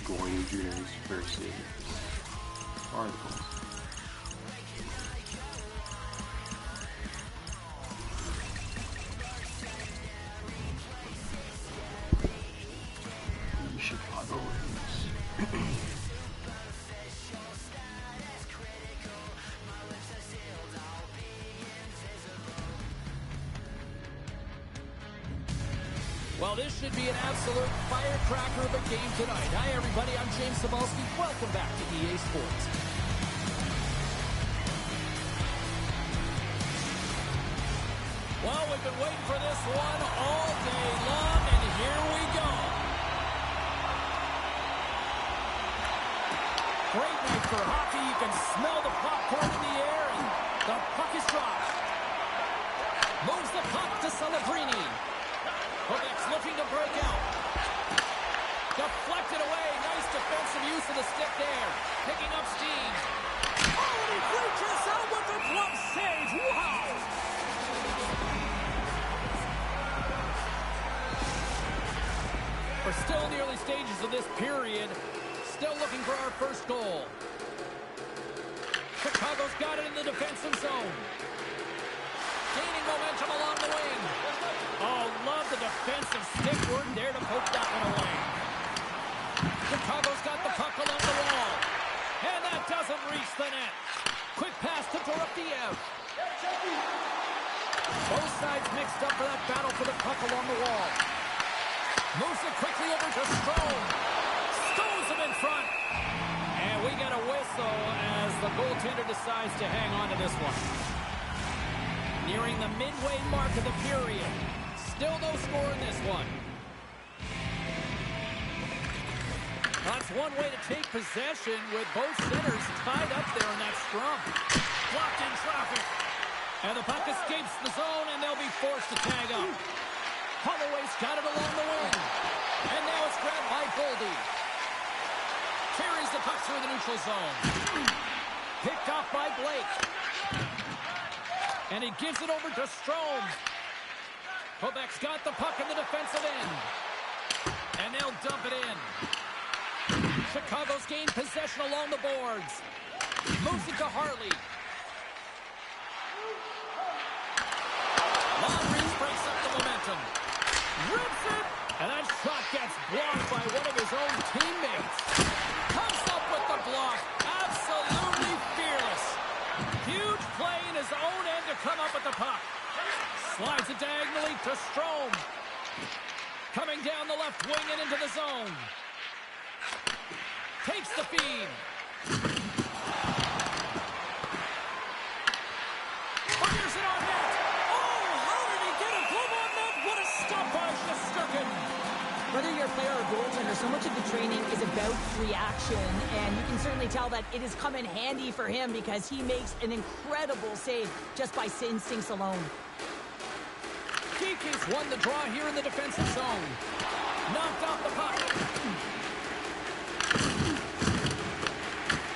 Gordon Jr.'s first article. The Chicago Rams. Well, this should be an absolute firecracker of a game tonight. Hi, everybody. I'm James Cebulski. Welcome back to EA Sports. Well, we've been waiting for this one all day long, and here we go. Great night for hockey. You can smell the popcorn in the air, and the puck is dropped. Moves the puck to Celebrini. Quebec's looking to break out. Deflected away. Nice defensive use of the stick there. Picking up steam. Oh, and he reaches out with the glove save. Wow! We're still in the early stages of this period. Still looking for our first goal. Chicago's got it in the defensive zone. Gaining momentum along the wing. Oh, love the defensive stick work there to poke that one away. Chicago's got the puck along the wall. And that doesn't reach the net. Quick pass to Dorofeyev. Both sides mixed up for that battle for the puck along the wall. Moves it quickly over to Strome. Stows him in front. And we got a whistle as the goaltender decides to hang on to this one. Nearing the midway mark of the period. Still no score in this one. That's one way to take possession with both centers tied up there in that scrum. Blocked in traffic. And the puck escapes the zone, and they'll be forced to tag up. Holloway's got it along the wing. And now it's grabbed by Goldie. Carries the puck through the neutral zone. Picked off by Blake. And he gives it over to Strome. Quebec's got the puck in the defensive end. And they'll dump it in. Chicago's gained possession along the boards. Moves it to Harley. Long reach breaks up the momentum. Rips it. And that shot gets blocked by one of his own teammates. Comes up with the block. Absolutely fearless. Huge play in his own end to come up with the puck. Slides it diagonally to Strome. Coming down the left wing and into the zone. Takes the feed. Fires it on net. Oh, how did he get a glove on net? What a stoppage to Sturkin. Whether you're a player or goaltender, so much of the training is about reaction, and you can certainly tell that it has come in handy for him because he makes an incredible save just by instincts alone. Geeky's won the draw here in the defensive zone. Knocked off the puck.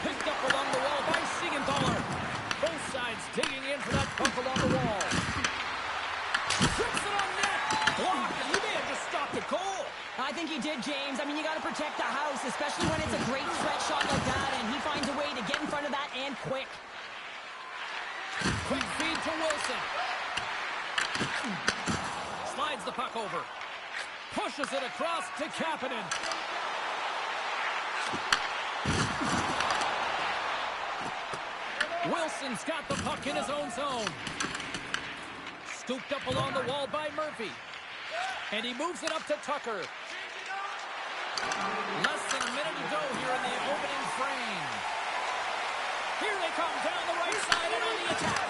Picked up along the wall by Siegenthaler. Both sides digging in for that puck along the wall. Trips it on net. Blocked, and he may have just stopped the goal. I think he did, James. I mean, you got to protect the house, especially when it's a great threat shot like that, and he finds a way to get in front of that and quick. Quick feed to Wilson. Slides the puck over. Pushes it across to Kapanen. Wilson's got the puck in his own zone. Scooped up along the wall by Murphy. And he moves it up to Tucker. Less than a minute to go here in the opening frame. Here they come down the right side and on the attack.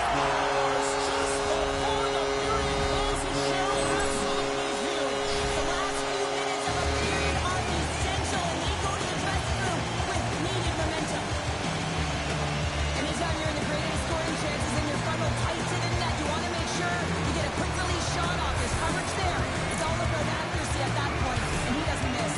Scores just before the period closes. Cheryl, absolutely huge. The last few minutes of a period are essential, and they go to the dressing room with needed momentum. Anytime you're in the greatest scoring chances and your funnel tight to the net, you want to make sure you get a quick release shot off. There's coverage there. It's all about accuracy at that point, and he doesn't miss.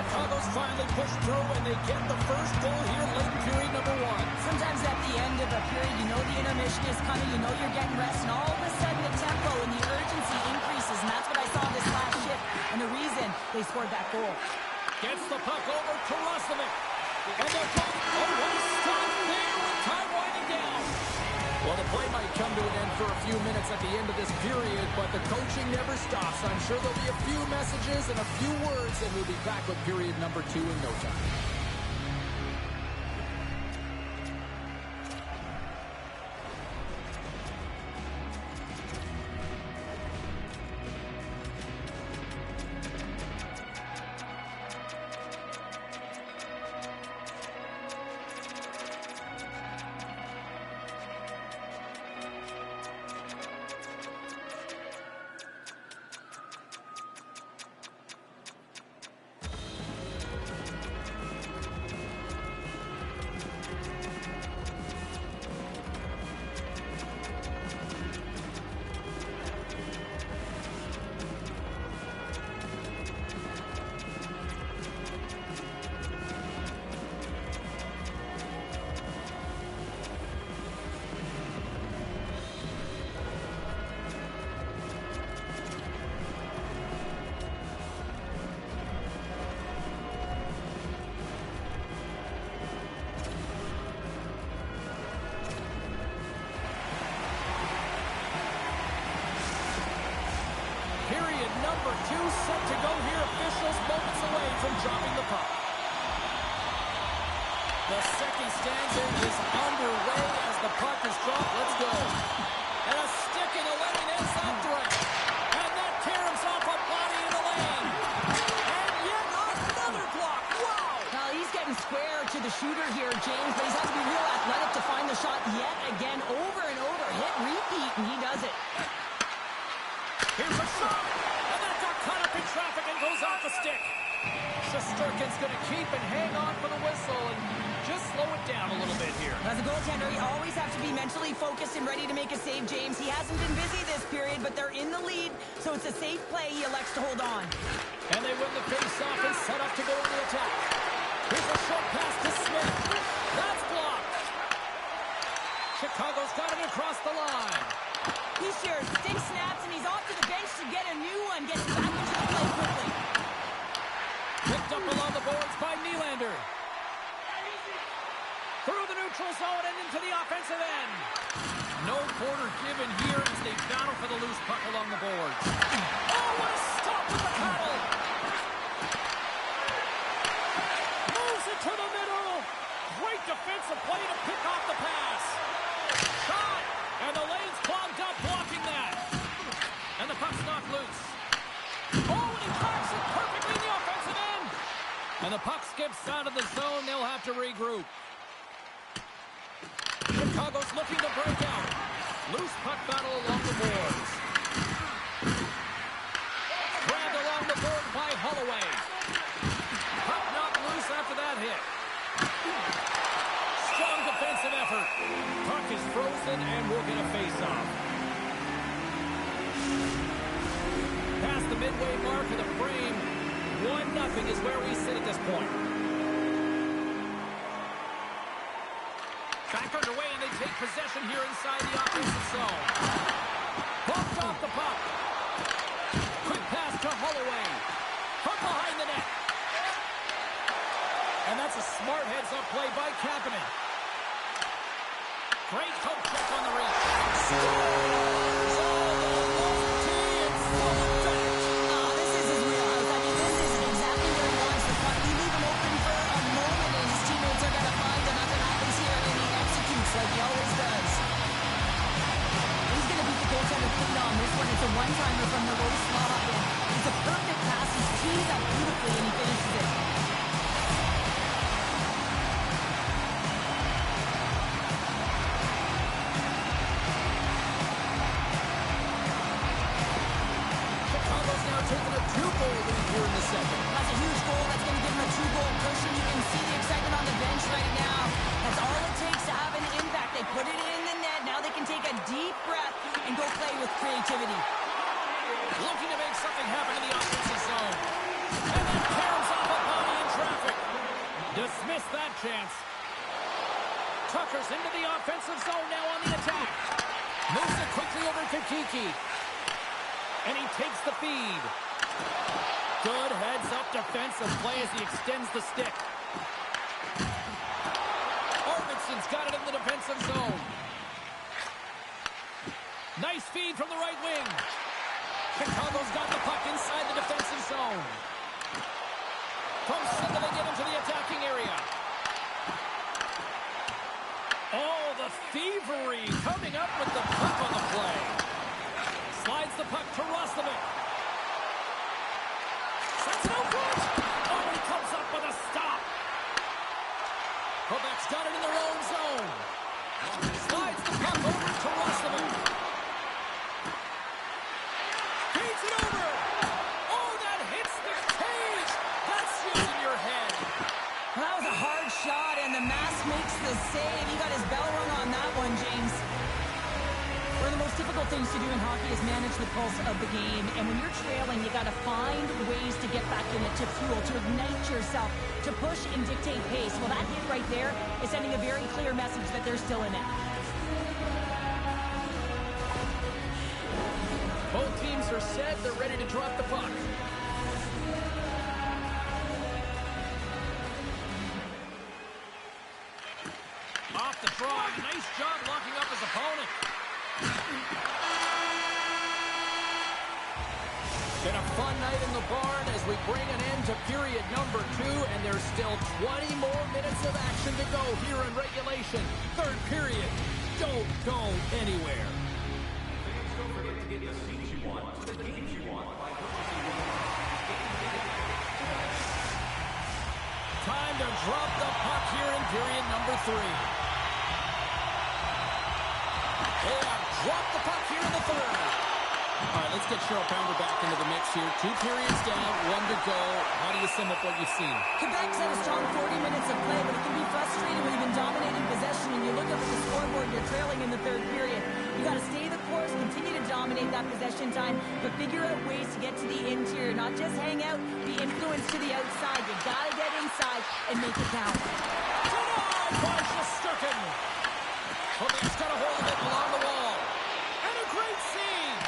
Chicago's finally pushed through, and they get the first goal here late in period number one. Sometimes at the end of a period, you know the intermission is coming, you know you're getting rest, and all of a sudden the tempo and the urgency increases, and that's what I saw this last shift, and the reason they scored that goal. Gets the puck over to Roslovic. And they're going, oh, what a stop there with time winding down. Well, the play might come to an end for a few minutes at the end of this period, but the coaching never stops. I'm sure there'll be a few messages and a few words, and we'll be back with period number 2 in no time. Number 2 set to go here. Officials moments away from dropping the puck. The second stanza is underway as the puck is dropped. Let's go. And a stick in the lane ends after it. And that caroms off a body in the lane. And yet another block. Wow. Now he's getting square to the shooter here, James, but he's had to be real athletic to find the shot yet again, over and over. Hit, repeat, and he does it. Here's a shot. Caught up in traffic and goes off the stick. Shesterkin's going to keep and hang on for the whistle and just slow it down a little bit here. As a goaltender, you always have to be mentally focused and ready to make a save, James. He hasn't been busy this period, but they're in the lead, so it's a safe play. He elects to hold on. And they win the face-off and set up to go on the attack. Here's a short pass to Smith. That's blocked. Chicago's got it across the line. He shares stick snaps, and he's off to the bench to get a new one. Gets back into the play quickly. Picked up along the boards by Nylander. Through the neutral zone and into the offensive end. No quarter given here as they battle for the loose puck along the boards. Oh, what a stop with the paddle! Moves it to the middle. Great defensive play to pick off the pass. Shot! And the lane's clogged up, blocking that. And the puck's knocked loose. Oh, and he cracks it perfectly in the offensive end. And the puck skips out of the zone. They'll have to regroup. Chicago's looking to break out. Loose puck battle along the boards. Grabbed along the board by Holloway. Puck knocked loose after that hit. Strong defensive effort. Puck is frozen and we'll get a face-off. Past the midway mark of the frame, 1-0 is where we sit at this point. Back underway and they take possession here inside the offensive zone. Bumped off the puck. Quick pass to Holloway. From behind the net. And that's a smart heads-up play by Kapanen. Great poke check on the reach. This is his wheelhouse. I mean, this is exactly where he wants the puck. You leave him open for a moment, and his teammates are going to find that nothing happens here, and he executes like he always does. He's going to beat the goaltender clean on this one. It's a one-timer from the low slot, and it's a perfect pass. He's teed up beautifully, and he finishes it. Tucker's into the offensive zone now on the attack. Moves it quickly over to Kiki. And he takes the feed. Good heads-up defensive play as he extends the stick. Arvidsson's got it in the defensive zone. Nice feed from the right wing. Chicago's got the puck inside the defensive zone. From center, they get into the attacking area. Oh, the thievery coming up with the puck on the play. Slides the puck to Roslovic. Sets it out front. Oh, he comes up with a stop. Quebec's got it in their own zone. Slides the puck over to Roslovic. Feeds it over. Oh, that hits the cage. That's using your head. That was a hard shot, and the mask makes the save. He got his bell rung on that one, James. One of the most difficult things to do in hockey is manage the pulse of the game. And when you're trailing, you got to find ways to get back in it, to fuel, to ignite yourself, to push and dictate pace. Well, that hit right there is sending a very clear message that they're still in it. Both teams are set. They're ready to drop the puck. Off the draw. Nice job locking up his opponent. Been a fun night in the barn as we bring an end to period number 2, and there's still 20 more minutes of action to go here in regulation. Third period. Don't go anywhere. Don't forget to get the seats you want to the games you want by purchasing one. Time to drop the puck here in period number 3. They have dropped the puck here in the third. All right, let's get Cheryl Pounder back into the mix here. 2 periods down, 1 to go. How do you sum up what you've seen? Quebec's had a strong 40 minutes of play, but it can be frustrating when you've been dominating possession and you look up at the scoreboard, you're trailing in the third period. You got to stay the course, continue to dominate that possession time, but figure out ways to get to the interior, not just hang out, be influenced to the outside. You got to get inside and make it count. Denied by Shesterkin. Quebec's got a hold of it along the wall. And a great save.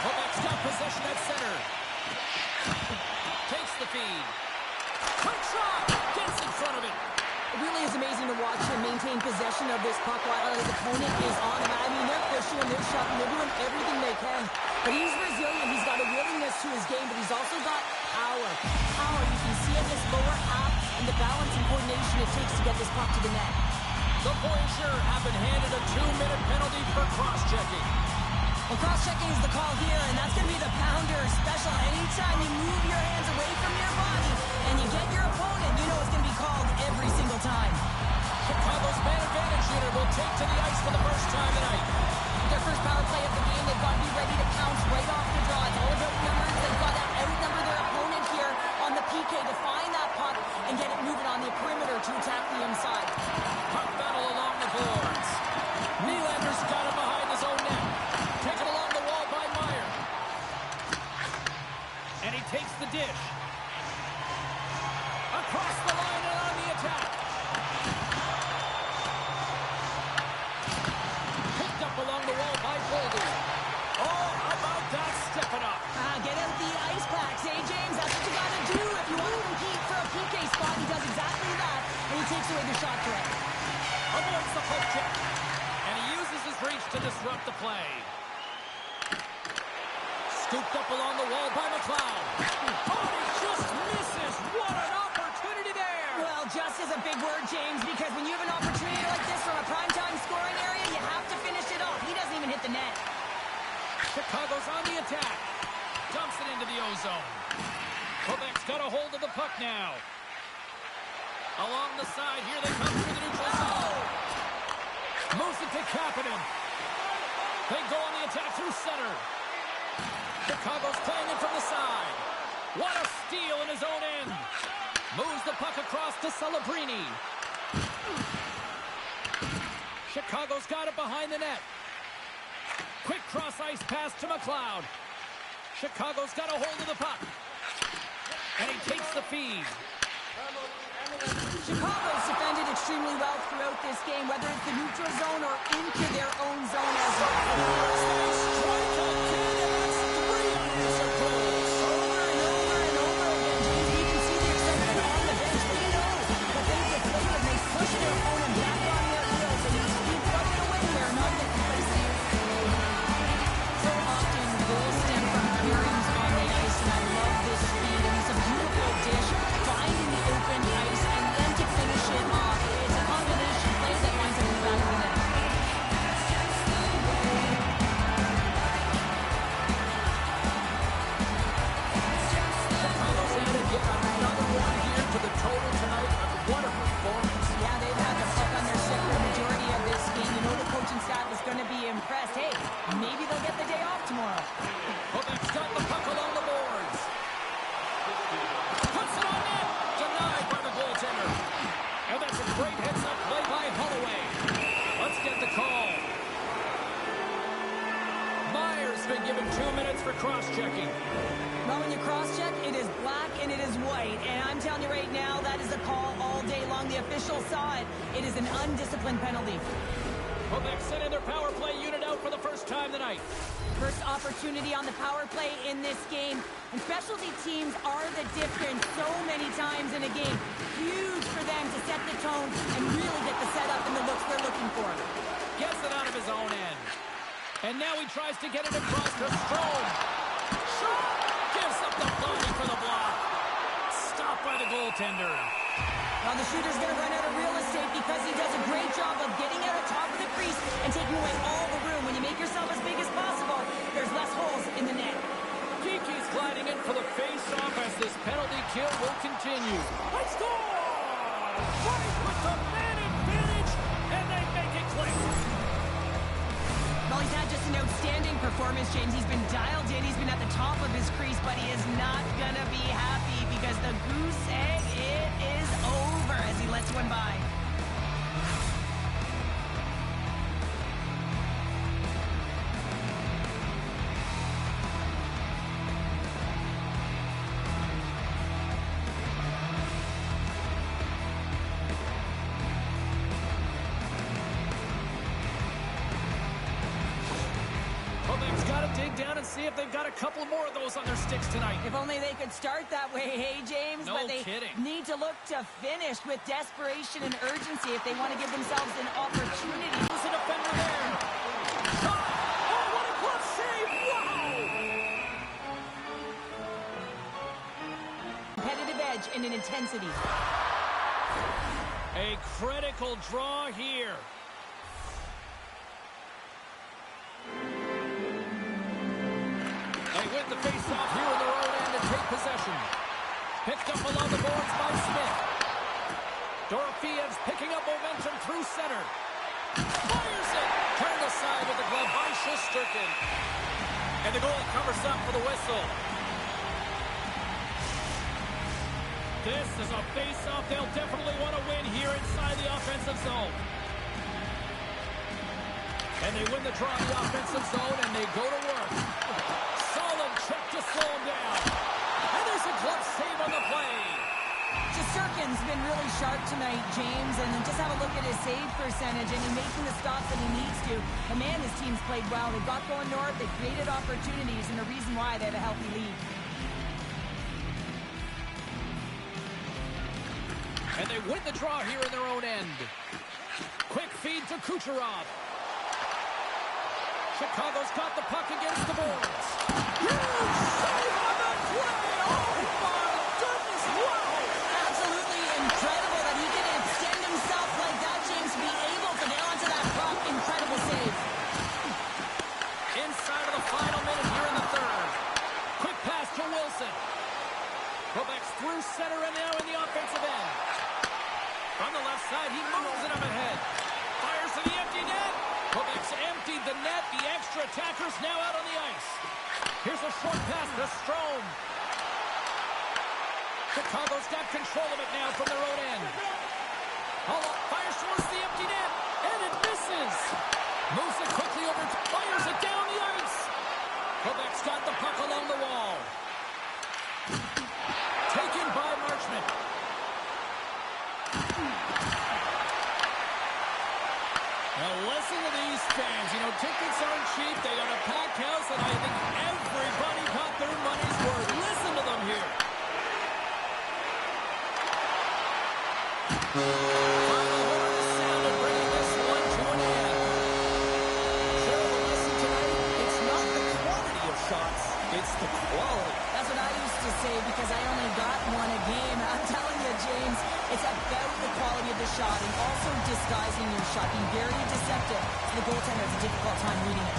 Quebec's got possession at center. Takes the feed. Quick shot. Gets in front of it. It really is amazing to watch him maintain possession of this puck while his opponent is on him. I mean, they're pushing him, they're shoving, they're doing everything they can. But he's resilient. He's got a willingness to his game, but he's also got power. Power. You can see in this lower half and the balance and coordination it takes to get this puck to the net. The Voyageurs have been handed a 2-minute penalty for cross-checking. Well, cross-checking is the call here, and that's going to be the Pounder special. Anytime you move your hands away from your body and you get your opponent, you know it's going to be called every single time. Chicago's man advantage unit will take to the ice for the first time tonight. Their first power play of the game, they've got to be ready to pounce right off the draw. It's all about numbers. They've got to outnumber their opponent here on the PK to find that puck and get it moving on the perimeter to attack the inside. Puck battle along the boards. Nylander's got it behind his own net. Taken along the wall by Meyer. And he takes the dish. Across the line and on the attack. Picked up along the wall by Boldy. Oh, how about that stepping up? Get out the ice packs, eh, James? That's what you got to do if you want to compete for a PK spot. He does exactly that, and he takes away the shot threat. Avoids the poke check. And he uses his reach to disrupt the play. Scooped up along the wall by McLeod. Oh, he just misses. What an opportunity there. Well, just is a big word, James, because when you have an opportunity like this from a primetime scoring area, you have to finish it off. He doesn't even hit the net. Chicago's on the attack. Dumps it into the O-zone. Quebec's got a hold of the puck now. Along the side, here they come through the neutral zone. Moves it to Kapanen. They go on the attack through center. Chicago's playing it from the side. What a steal in his own end. Moves the puck across to Celebrini. Chicago's got it behind the net. Quick cross-ice pass to McLeod. Chicago's got a hold of the puck. And he takes the feed. Chicago's defended extremely extremely well throughout this game, whether it's the neutral zone or into their own zone as well. Strike again, and that's 3 unanswered goals. Over and over and over again, James. You can see the excitement on the bench. They know that they've deflated and they push their opponent back on their heels, and you keep plugging away there, not get complacent. So often, goals stem from clearings on the ice, and I love this speed. And it's a beautiful dish, finding the open ice, and then to finish it off. It's a combination play that winds up in the back of the net. Chicago's added yet another one here to the total tonight. What a performance. Yeah, they've had the puck on their stick for the majority of this game. You know the coaching staff is going to be impressed. Hey, maybe they'll get the day off tomorrow. Quebec's got the puck along the boards. Puts it on net. Denied by the goaltender. And that's a great heads-up play by Holloway. Let's get the call. Myers been given 2 minutes for cross-checking. Well, when you cross-check, it is black and it is white. And I'm telling you right now, that is a call all day long. The officials saw it. It is an undisciplined penalty. Quebec sending their power play unit out for the first time tonight. First opportunity on the power play in this game. And specialty teams are the difference so many times in a game. Huge for them to set the tone and really get the setup and the looks they're looking for. Gets it out of his own end. And now he tries to get it across to Strome. Shot! Gives up the body for the block. Stopped by the goaltender. Well, the shooter's going to run out of real estate because he does a great job of getting out of top of the crease and taking away all the room. When you make yourself as big as possible, there's less holes in the net. Kiki's gliding in for the face-off as this penalty kill will continue. They score! Right with the man advantage, and they make it click. Well, he's had just an outstanding performance, James. He's been dialed in. He's been at the top of his crease, but he is not going to be happy because the goose egg, it is over as he lets one by. Quebec's got to dig down and see if they've got a couple more of those on their sticks tonight. If only they could start that way, hey, James? No but they kidding. need to look to finish with desperation and urgency if they want to give themselves an opportunity. There's a defender there. Shot! Oh, what a glove save! Wow! Competitive edge and an intensity. A critical draw here. They win the face-off here in their own end and take possession. Picked up along the boards by Smith. Dorofiev's picking up momentum through center. Fires it! Turned aside with the glove by Shesterkin. And the goal covers up for the whistle. This is a face-off they'll definitely want to win here inside the offensive zone. And they win the draw in the offensive zone, and they go to work. Solid check to slow him down. And there's a glove save on the play. Shesterkin's been really sharp tonight, James, and just have a look at his save percentage, and he's making the stops that he needs to. And man, his team's played well. They got going north, they created opportunities, and the reason why they have a healthy lead. And they win the draw here in their own end. Quick feed to Kucherov. Chicago's got the puck against the boards. Huge save on the play! Oh my goodness, wow! Absolutely incredible that he can extend himself like that, James, to be able to nail onto that puck. Incredible save. Inside of the final minute here in the third. Quick pass to Wilson. Quebec's through center and now in the offensive end. From the left side, he moves it up ahead. Fires to the empty net. Quebec's emptied the net. The extra attackers now out on the ice. Here's a short pass to Strome. Chicago's got control of it now from their own end. Holla fires towards the empty net, and it misses. Moves it quickly over, fires it down the ice. Quebec's got the puck along the wall. Taken by Marchment. listen to these fans. You know, tickets aren't cheap. They got a packed house, and I think everybody got their money's worth. Listen to them here. Final horn is sounded, bringing this one to an end. Share the lesson tonight. It's not the quantity of shots, it's the quality. That's what I used to say because I only got one a game. I'm telling you, James, it's about the quality of the shot and also disguising your shot, being very deceptive. So the goaltender has a difficult time reading it.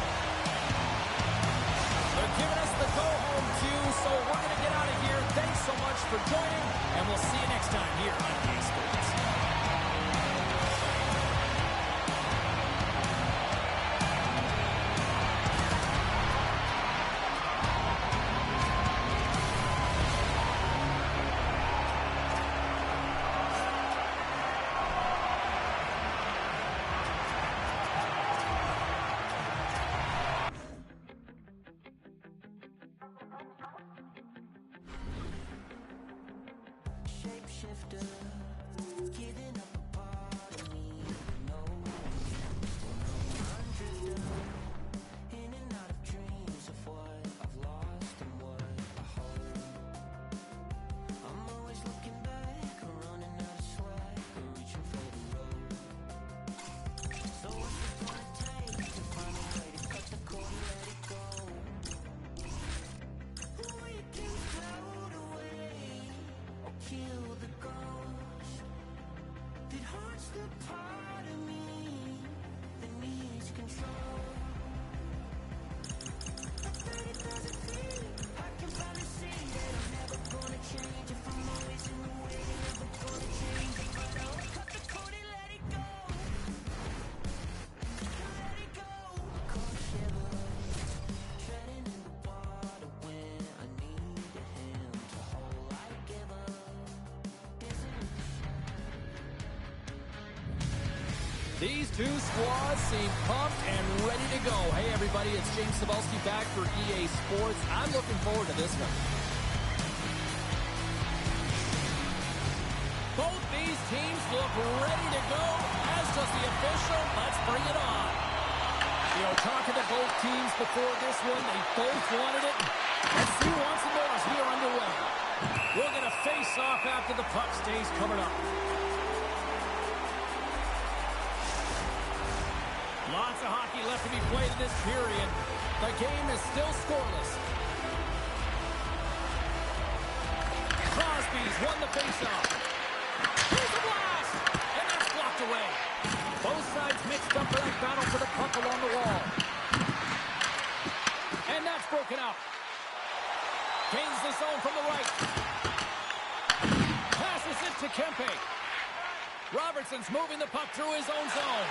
They're giving us the go-home cue, so we're going to get out of here. Thanks so much for joining, and we'll see you next time here on EA Sports. Shapeshifter, giving up a part of me. No, I'm drifter, in and out of dreams of what I've lost and what I hold. I'm always looking back, running out of swag, reaching for the road. So what's it gonna take to find a way to cut the cord and let it go? The way you can float away, or kill the ghost that haunts the part of me that needs control. At 30,000 feet, I can finally see that I'm never gonna change. If I'm always in the way, never gonna change. But I'll cut the cord and let it go. Let it go. Cold shivers, treading in the water when I need a hand to hold. I give up. These two squads seem pumped and ready to go. Hey, everybody, it's James Cybulski back for EA Sports. I'm looking forward to this one. Both these teams look ready to go, as does the official. Let's bring it on. You know, talking to both teams before this one, they both wanted it. Let's see who wants it more as we are underway. We're going to face off after the puck stays covered up. Lots of hockey left to be played in this period. The game is still scoreless. Crosby's won the faceoff. Here's a blast! And that's blocked away. Both sides mixed up for that battle for the puck along the wall. And that's broken up. Gains the zone from the right. Passes it to Kempe. Robertson's moving the puck through his own zone.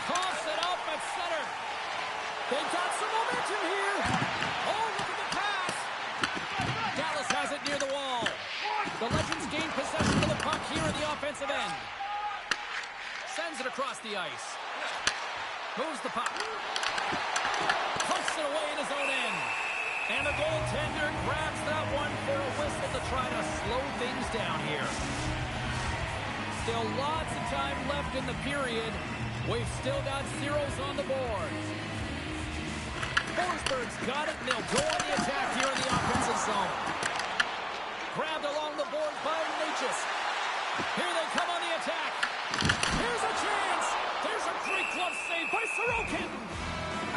Toss it up at center. They've got some momentum here. Oh, look at the pass. Dallas has it near the wall. The Legends gain possession of the puck here in the offensive end. Sends it across the ice. Moves the puck. Puts it away in his own end. And the goaltender grabs that one for a whistle to try to slow things down here. Still lots of time left in the period. We've still got zeros on the board. Forsberg's got it, and they'll go on the attack here in the offensive zone. Grabbed along the board by Natchez. Here they come on the attack. Here's a chance. There's a great glove save by Sorokin.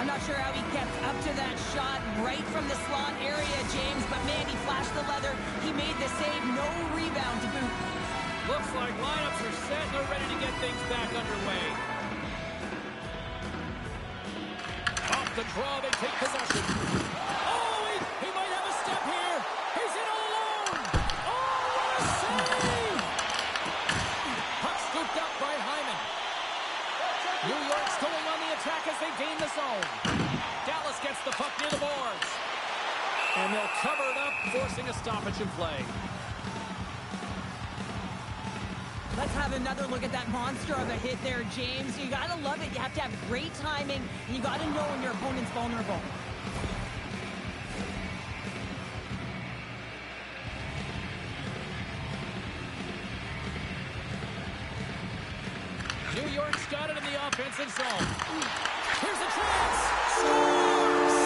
I'm not sure how he kept up to that shot right from the slot area, James, but man, he flashed the leather. He made the save, no rebound to boot. Looks like lineups are set and they're ready to get things back underway. Off the draw, they take possession. Oh, he might have a step here. He's in all alone. Oh, what a save! Puck scooped up by Hyman. New York's going on the attack as they gain the zone. Dallas gets the puck near the boards. And they'll cover it up, forcing a stoppage in play. Let's have another look at that monster of a hit there, James. You gotta love it. You have to have great timing, and you gotta know when your opponent's vulnerable. New York's got it in the offensive zone. Here's a chance. Scores!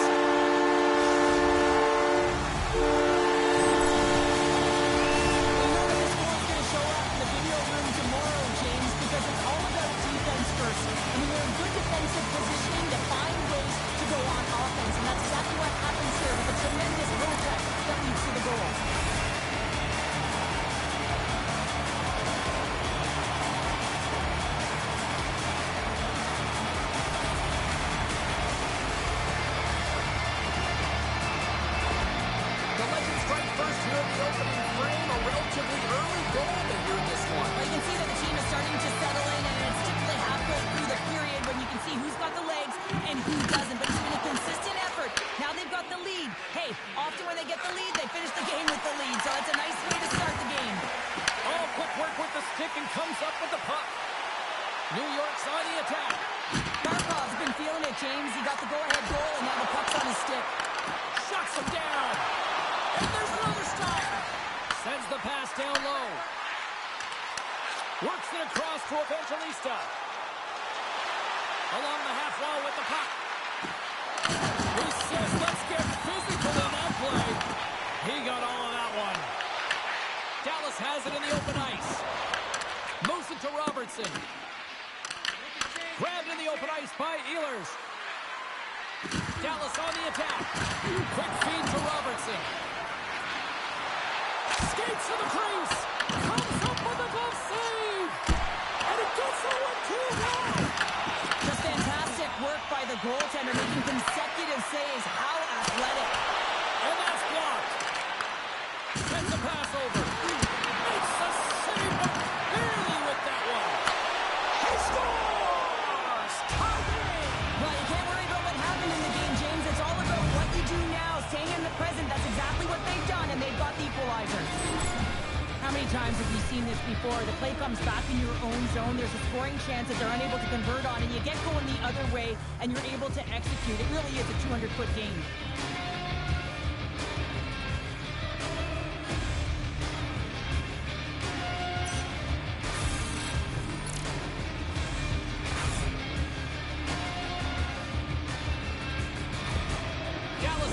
Defensive positioning to find ways to go on offense, and that's exactly what happens here with a tremendous protect that leads to the goal. The Legends strike first here in the opening frame, a relatively early goal here in this one. Well, you can see that the team is starting to settle in, and it's typically halfway through the period when you can see who's got the legs and who doesn't, but it's been a consistent effort. Now they've got the lead. Hey, often when they get the lead, they finish the game with the lead, so it's a nice way to start the game. Oh, quick work with the stick and comes up with the puck. New York's on the attack. Barkov's been feeling it, James. He got the go-ahead goal, and now the puck's on his stick. Shuts him down. And there's another stop. Sends the pass down low. Works it across to Evangelista. Along the half wall with the puck. He says, let's get physical in that play. He got all of that one. Dallas has it in the open ice. Moves it to Robertson. Grabbed in the open ice by Ehlers. Dallas on the attack. Quick feed to Robertson. Skates to the crease. Comes up with a glove save. And it gets a 1-2 now. Just fantastic work by the goaltender, making consecutive saves. How athletic. And that's blocked. Sends the pass over. Makes the save, but barely with that one. He scores! Tie game! Well, you can't worry about what happened in the game, James. It's all about what you do now, staying in the present. That's exactly what they've done, and they've got the equalizer. How many times have you seen this before? The play comes back in your own zone. There's a scoring chance that they're unable to convert on, and you get going the other way, and you're able to execute. It really is a 200-foot game.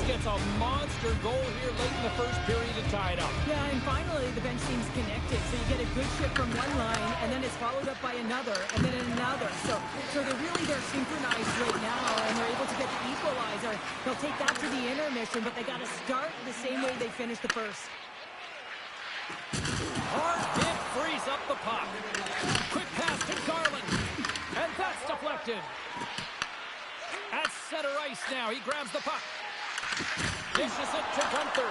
Gets a monster goal here late in the first period to tie it up. Yeah, and finally the bench seems connected. So you get a good shift from one line, and then it's followed up by another, and then another. So they're synchronized right now, and they're able to get the equalizer. They'll take that to the intermission, but they got to start the same way they finished the first. Hard hit frees up the puck. Quick pass to Garland, and that's deflected. At center ice now, he grabs the puck. Dishes it to Gunther.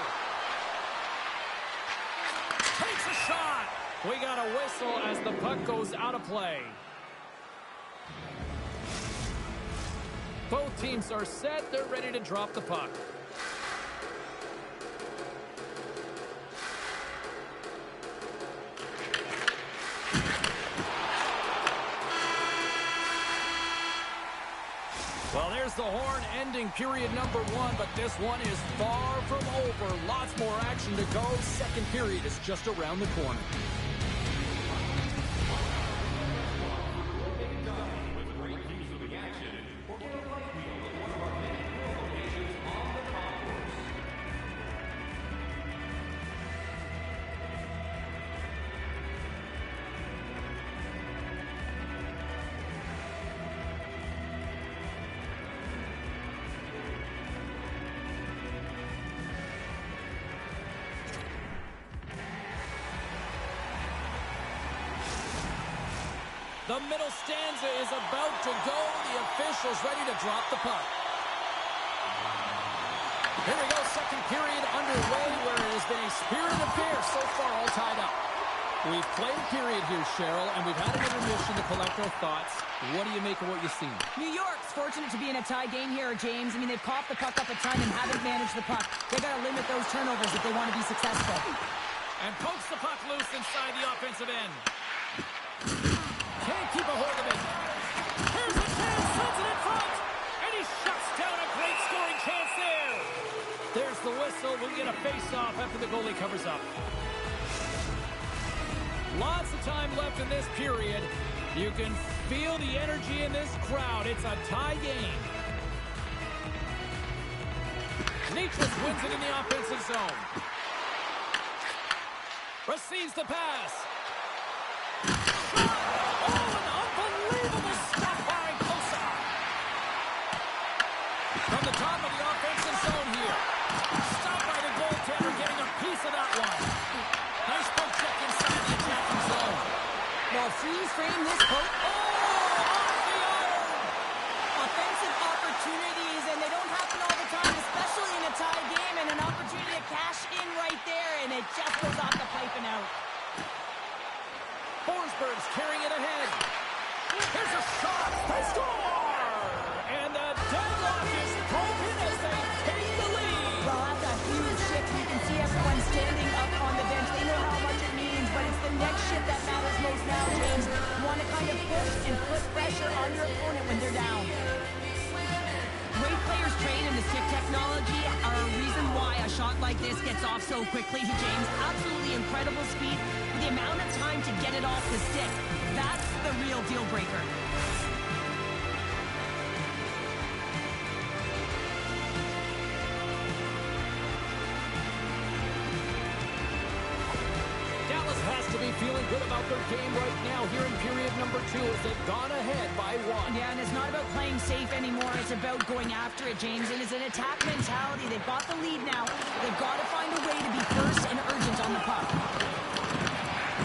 Takes a shot. We got a whistle as the puck goes out of play. Both teams are set. They're ready to drop the puck. Well, there's the horn ending period number 1, but this one is far from over. Lots more action to go. Second period is just around the corner. The middle stanza is about to go. The officials ready to drop the puck. Here we go, second period underway where it has been a spirited affair so far, all tied up. We've played a period here, Cheryl, and we've had an intermission to collect our thoughts. What do you make of what you've seen? New York's fortunate to be in a tie game here, James. I mean, they've coughed the puck up a ton and haven't managed the puck. They've got to limit those turnovers if they want to be successful. And pokes the puck loose inside the offensive end. Can't keep a hold of it. Here's a chance, sends it in front. And he shuts down a great scoring chance there. There's the whistle. We'll get a face-off after the goalie covers up. Lots of time left in this period. You can feel the energy in this crowd. It's a tie game. Necas wins it in the offensive zone. Receives the pass. Shot! Oh, an unbelievable stop by Kosa. From the top of the offensive zone here. Stopped by the goaltender, getting a piece of that one. Nice poke check inside the attacking zone. Well, freeze frame this poke. Oh, off the iron. Offensive opportunities, and they don't happen all the time, especially in a tie game, and an opportunity to cash in right there, and it just goes off the pipe and out. Forsberg's carrying it ahead. Here's a shot. They score! And the deadlock is broken as they take the lead. Well, that's a huge shift. You can see everyone standing up on the bench. They know how much it means, but it's the next shift that matters most now, James. You want to kind of push and put pressure on your opponent when they're down. Great players trained in the stick technology are a reason why a shot like this gets off so quickly, James. Absolutely incredible speed. The amount of time to get it off the stick, that's the real deal breaker. Dallas has to be feeling good about their game right now here in period number 2 as they've gone ahead by 1. Yeah, and it's not about playing safe anymore. It's about going after it, James. It is an attack mentality. They've got the lead now. They've got to find a way to be first and urgent on the puck.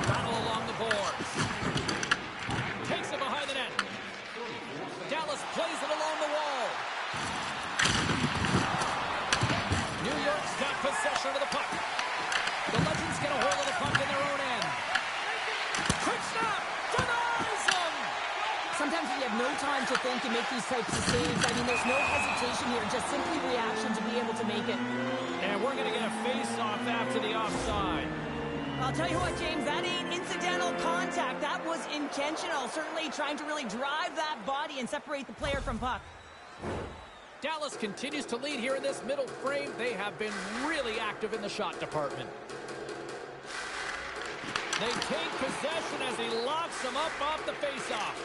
Battle along the boards. Takes it behind the net. Dallas plays it along the wall. New York's got possession of the puck. The Legends get a hold of the puck in their own end. Quick snap! Denies them! Sometimes you have no time to think and make these types of saves. I mean, there's no hesitation here. Just simply reaction to be able to make it. And we're going to get a face-off after the offside. I'll tell you what, James, that ain't incidental contact. That was intentional. Certainly trying to really drive that body and separate the player from puck. Dallas continues to lead here in this middle frame. They have been really active in the shot department. They take possession as he locks them up off the faceoff.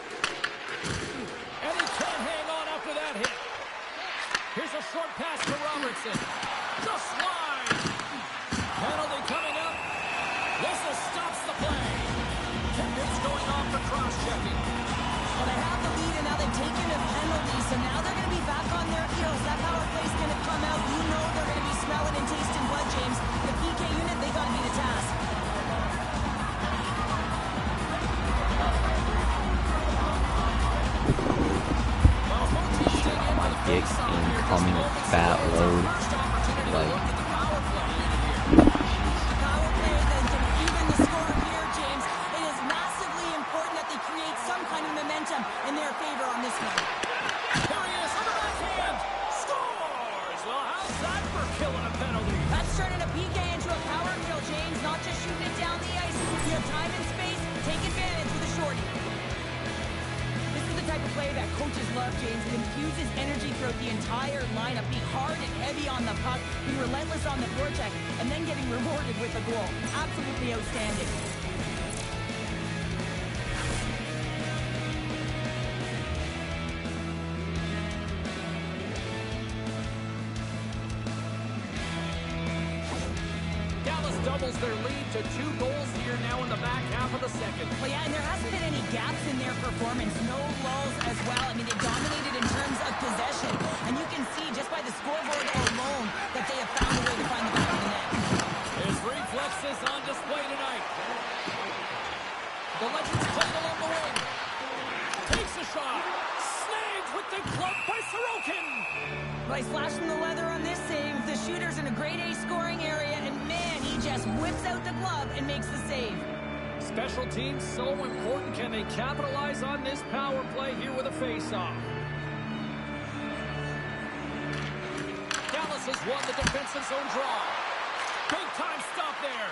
And he can't hang on after that hit. Here's a short pass to Robertson. Just wide. Penalty coming up. Whistle stops the play. Tippins going off for cross-checking. Well, they have the lead, and now they've taken a penalty, so now they're going to be back on their heels. That power play's going to come out. You know they're going to be smelling and tasting blood, James. The PK unit, they got to be the task. My dick incoming fat load. Like, Power play that can even the score here, James. It is massively important that they create some kind of momentum in their favor on this one. Here he is on the backhand. Scores! Well, how's that for killing a penalty? That's turning a PK into a power kill, James. Not just shooting it down the ice. You have time and space. Take advantage with a shorty. This is the type of play that coaches love, James. It infuses energy throughout the entire lineup. Be hard and heavy on the puck. Be relentless on the forecheck. And then getting rewarded with a goal. Absolutely outstanding. Dallas doubles their lead to 2 goals here now in the back half of the second. Well, yeah, and there hasn't been any gaps in their performance. No lulls as well. I mean, they dominated in terms of possession. And you can see just by the scoreboard alone that they have found a way to find the back of the net. His reflexes on display tonight. The Legends play it along the wing. Takes a shot. Snagged with the glove by Sorokin. Well, he's flashing the leather on this save. The shooter's in a grade A scoring area, and man, he just whips out the glove and makes the save. Special teams so important. Can they capitalize on this power play here with a face-off? Dallas has won the defensive zone draw. Big time stop there.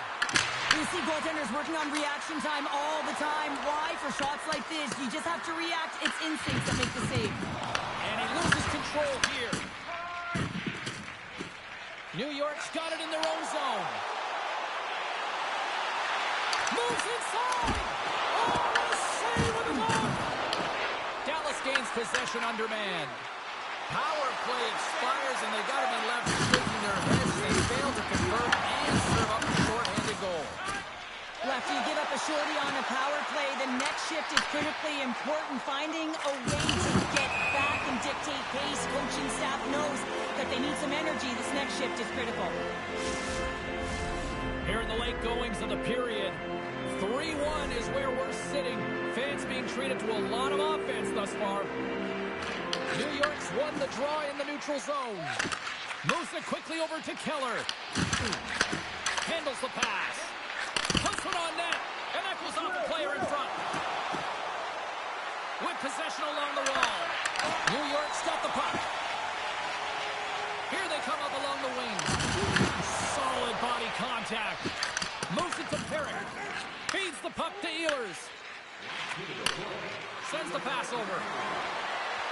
You see goaltenders working on reaction time all the time. Why? For shots like this, you just have to react. It's instincts that make the save. And he loses control here. New York's got it in their own zone. Moves inside. Oh, what a save with the goal. possession undermanned. Power play expires, and they got to be left shaking their heads. They fail to convert and serve up a short-handed goal. Well, after you give up a shorty on a power play, the next shift is critically important. Finding a way to get back and dictate pace. Coaching staff knows that they need some energy. This next shift is critical. Here in the late goings of the period, 3-1 is where we're sitting. Fans being treated to a lot of offense thus far. New York's won the draw in the neutral zone. Moves it quickly over to Keller. Handles the pass. Puts it on net. And that goes off the player in front. With possession along the wall. New York's got the puck. Here they come up along the wing. Solid body contact. Moves it to Perrick. Feeds the puck to Ehlers. Sends the pass over.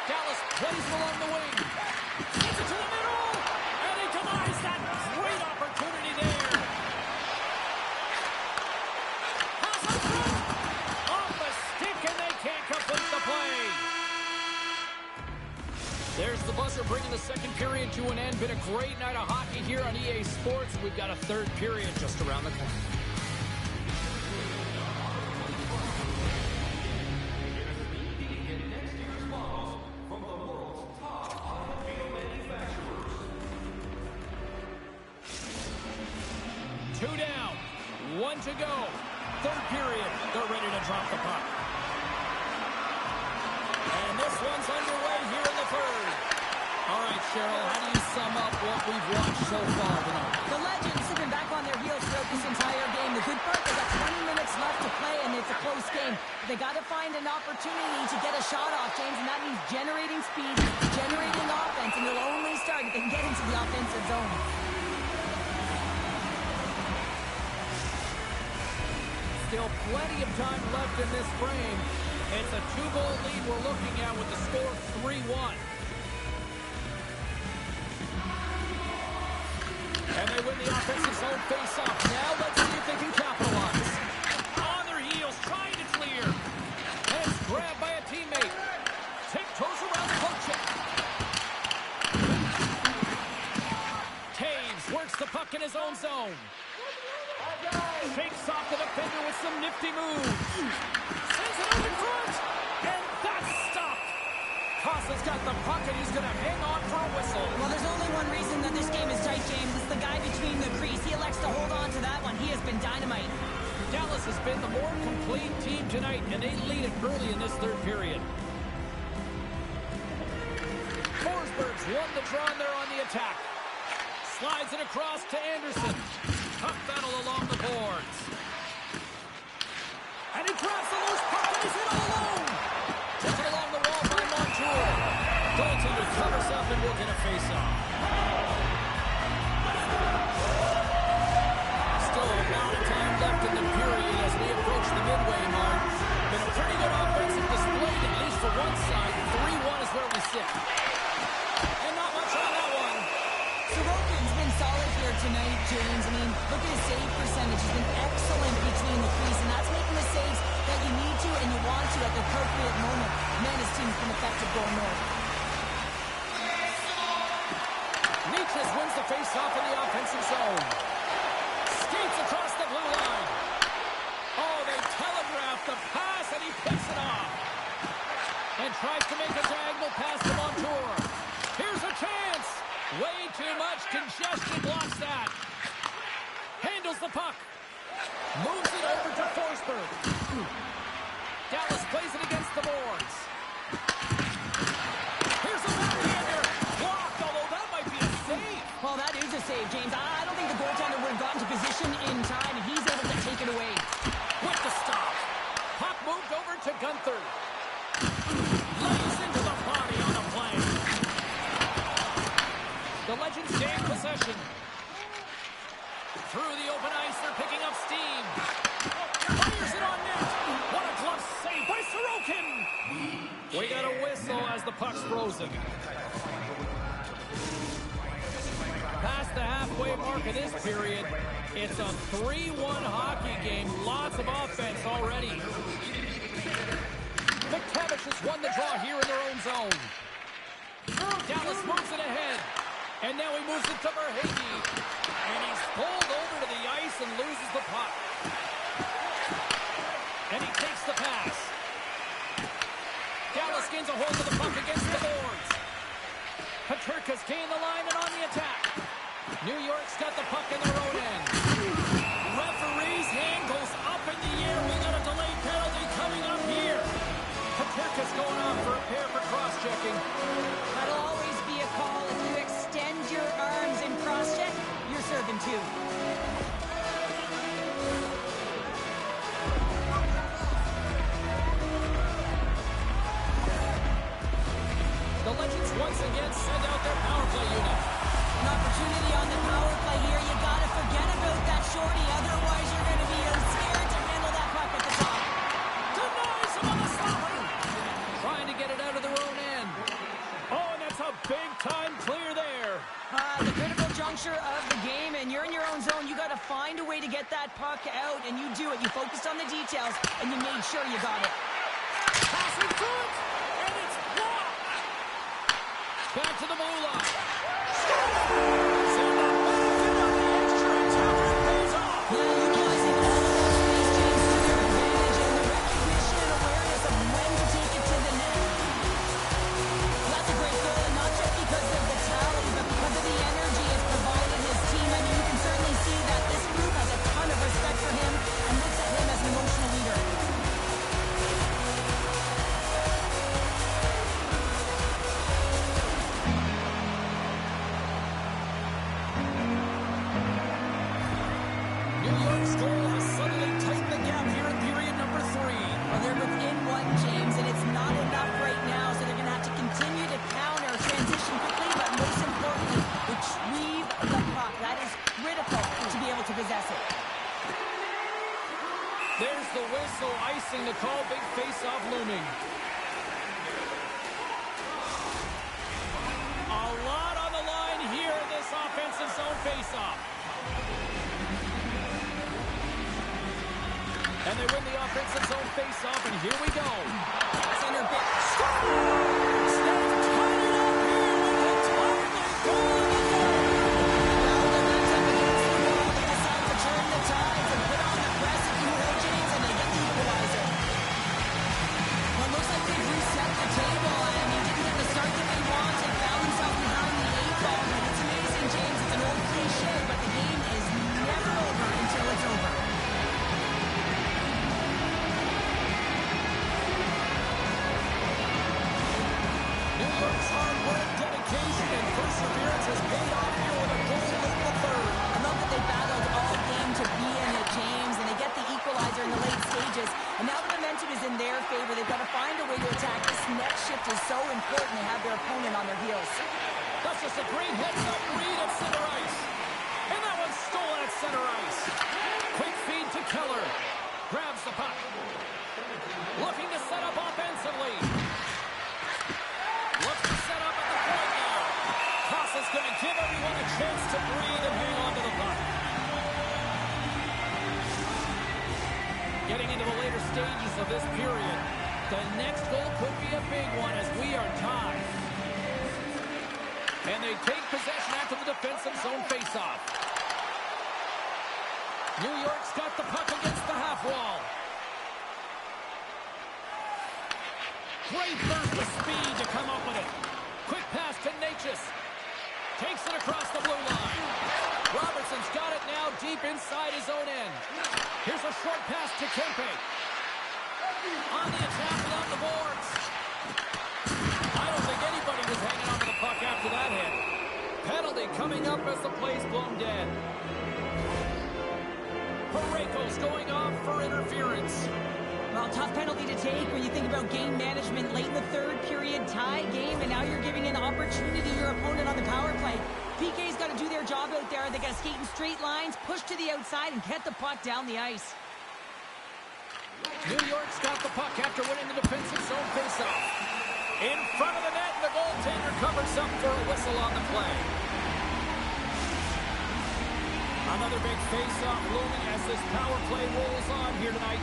Dallas plays along the wing. Gets it to the middle. And he denies that great opportunity there. Pass up front. Off the stick, and they can't complete the play. There's the buzzer bringing the second period to an end. Been a great night of hockey here on EA Sports. We've got a third period just around the corner. Two down, one to go. Third period, they're ready to drop the puck. And this one's underway here in the third. All right, Cheryl, how do you sum up what we've watched so far tonight? The Legends have been back on their heels throughout this entire game. The good part, they got 20 minutes left to play, and it's a close game. They got to find an opportunity to get a shot off, James, and that means generating speed, generating offense, and they'll only start if they can get into the offensive zone. Still plenty of time left in this frame. It's a two-goal lead we're looking at with the score 3-1. And they win the offensive zone face-off. Now let's see if they can capitalize. On their heels, trying to clear. And it's grabbed by a teammate. Tiptoes around the poke check. Taves works the puck in his own zone. Shakes off the defender with some nifty moves. Sends it over in front. And that's stopped. Costa's got the puck, and he's going to hang on for a whistle. Well, there's only one reason that this game is tight, James. It's the guy between the crease. He elects to hold on to that one. He has been dynamite. Dallas has been the more complete team tonight, and they lead it early in this third period. Forsberg's won the draw, and they're on the attack. Slides it across to Anderson. Puck battle along the boards. And he grabs the loose puck, and he's in all alone. Taken along the wall by Montour. Goaltender covers up, and we'll get a face-off. Still a lot of time left in the period as we approach the midway mark. Been a pretty good offensive display, at least for one side. 3-1 is where we sit. And not much on that one. Sorokin's been solid here tonight, James. I mean, look at his save percentage. He's been excellent between the crease, and that's making the saves that you need to and you want to at the appropriate moment. Man, his team's been effective going north. Necas wins the face-off in the offensive zone. Skates across the blue line. Oh, they telegraph the pass, and he picks it off. And tries to make a diagonal pass to Montour. Here's a chance. Way too much congestion blocks that. Handles the puck. Moves it over to Forsberg. Dallas plays it against the boards. Here's a backhander. Blocked, although that might be a save. Well, that is a save, James. I don't think the goaltender would have gotten to position in time, and he's able to take it away. With the stop. Puck moved over to Gunther. Lays into the body on a play. The Legends gain possession. Through the open ice, they're picking up steam. Fires it on net. What a glove save by Sorokin. We got a whistle as the puck's frozen. Past the halfway mark of this period, it's a 3-1 hockey game. Lots of offense already. McTavish has won the draw here in their own zone. Dallas moves it ahead. And now he moves it to Verhaeghe. And he's pulled over to the ice and loses the puck. And he takes the pass. Dallas gains a hold of the puck against the boards. Peterka's gained the line and on the attack. New York's got the puck in their own end. Referee's hand goes up in the air. We got a delayed penalty coming up here. Peterka's going off for a pair for cross-checking. That'll always be a call. If you extend your arms in cross-check, you're serving too. The Legends once again send out their power play unit. An opportunity on the power play here. You gotta forget about that shorty. Otherwise, you're gonna be scared to handle that puck at the top. Denies him on the stopper. Trying to get it out of their own end. Oh, and that's a big-time clear there. The critical juncture of the game, and you're in your own zone. You gotta find a way to get that puck out, and you do it. You focused on the details, and you made sure you got it. Passing through it, and it's blocked. Back to the blue line. Send it back in on the extra attack, and it pays off. Yeah, utilizing all of those space changes to their advantage and the recognition and awareness of when to take it to the net. That's a great goal, and not just because of the talent, but because of the energy it's provided his team. I mean, you can certainly see that this group has a ton of respect for him and looks at him as an emotional leader. New York's goal has suddenly tightened the gap here in period number 3. Well, they're within one, James, and it's not enough right now, so they're going to have to continue to counter, transition quickly, but most importantly, retrieve the puck. That is critical to be able to possess it. There's the whistle, icing the call, big face-off looming. A lot on the line here in this offensive zone face-off. And they win the offensive zone face-off, and here we go. Center back. Scores! They've tied it up here with a timely goal in the goal. Well, the Reds up against the wall. They decide to turn the tides and put on the press, if you will, James, and they get the equalizer. Well, it looks like they've reset the table. I mean, didn't get the start that they wanted, found themselves behind the 8 ball, but it's amazing, James. It's an old cliche, but the game is never over until it's over. New York's hard work, dedication, and perseverance has paid off here with a goal late in the third. I love that they battled all game to be in it, James, and they get the equalizer in the late stages. And now the momentum is in their favor. They've got to find a way to attack. This next shift is so important to have their opponent on their heels. That's just a great heads-up read at center ice. And that one's stolen at center ice. Quick feed to Keller. Grabs the puck. Looking to set up offensively. Looks to set up at the point now. Costa's going to give everyone a chance to breathe and hang on to the puck. Getting into the later stages of this period, the next goal could be a big one as we are tied. And they take possession after the defensive zone faceoff. New York's got the puck against the half wall. Great burst of speed to come up with it. Quick pass to Necas. Takes it across the blue line. Robertson's got it now deep inside his own end. Here's a short pass to Kempe. On the attack without the boards. I don't think anybody was hanging on to the puck after that hit. Penalty coming up as the play's blown dead. Parayko's going off for interference. Well, tough penalty to take when you think about game management late in the third period, tie game, and now you're giving an opportunity to your opponent on the power play. PK's got to do their job out there. They got to skate in straight lines, push to the outside, and get the puck down the ice. New York's got the puck after winning the defensive zone faceoff. In front of the net, and the goaltender covers up for a whistle on the play. Another big faceoff looming as this power play rolls on here tonight.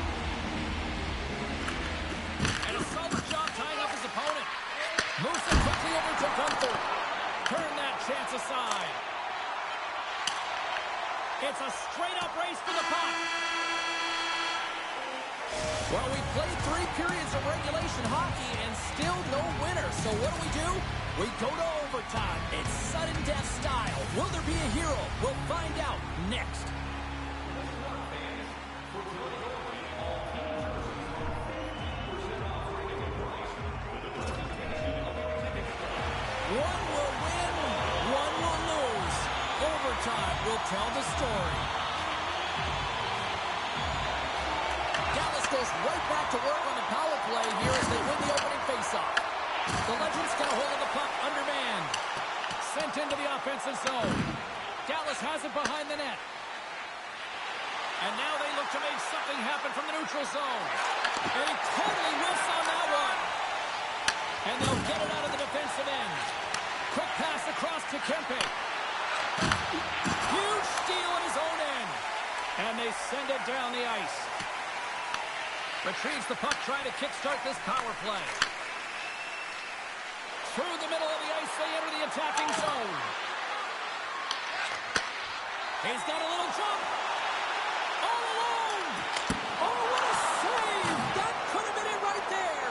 And a solid job tying up his opponent. will come through. Turn that chance aside. It's a straight-up race to the puck. Well, we played 3 periods of regulation hockey and still no winner. So what do? We go to overtime. It's sudden death style. Will there be a hero? We'll find out next. One will win, one will lose. Overtime will tell the story. Dallas goes right back to work on the power play here as they win the opening faceoff. The Legends get a hold of the puck undermanned. Sent into the offensive zone. Dallas has it behind the net. And now they look to make something happen from the neutral zone. And he totally whiffs on that one. And they'll get it out of the defensive end. Quick pass across to Kempe. Huge steal at his own end. And they send it down the ice. Retrieves the puck, trying to kickstart this power play. Through the middle of the ice, they enter the attacking zone. He's got a little jump. All alone. Oh, what a save. That could have been it right there.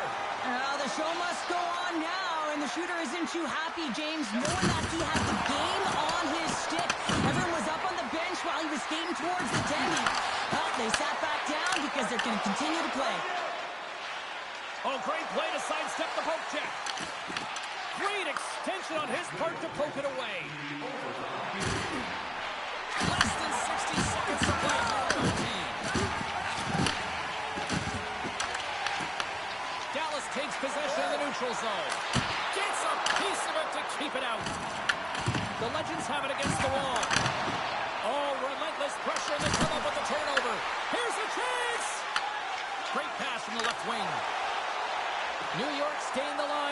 The show must go on now, and the shooter isn't too happy, James, knowing that he had the game on his stick. Everyone was up on the bench while he was skating towards the tendy. Well, they sat back down because they're going to continue to play. Oh, great play to sidestep the poke check. Great extension on his part to poke it away. Less than 60 seconds to play for the team. Dallas takes possession of the neutral zone. Gets a piece of it to keep it out. The Legends have it against the wall. Oh, relentless pressure, and they come up with the turnover. Here's a chance! Great pass from the left wing. New York staying the line.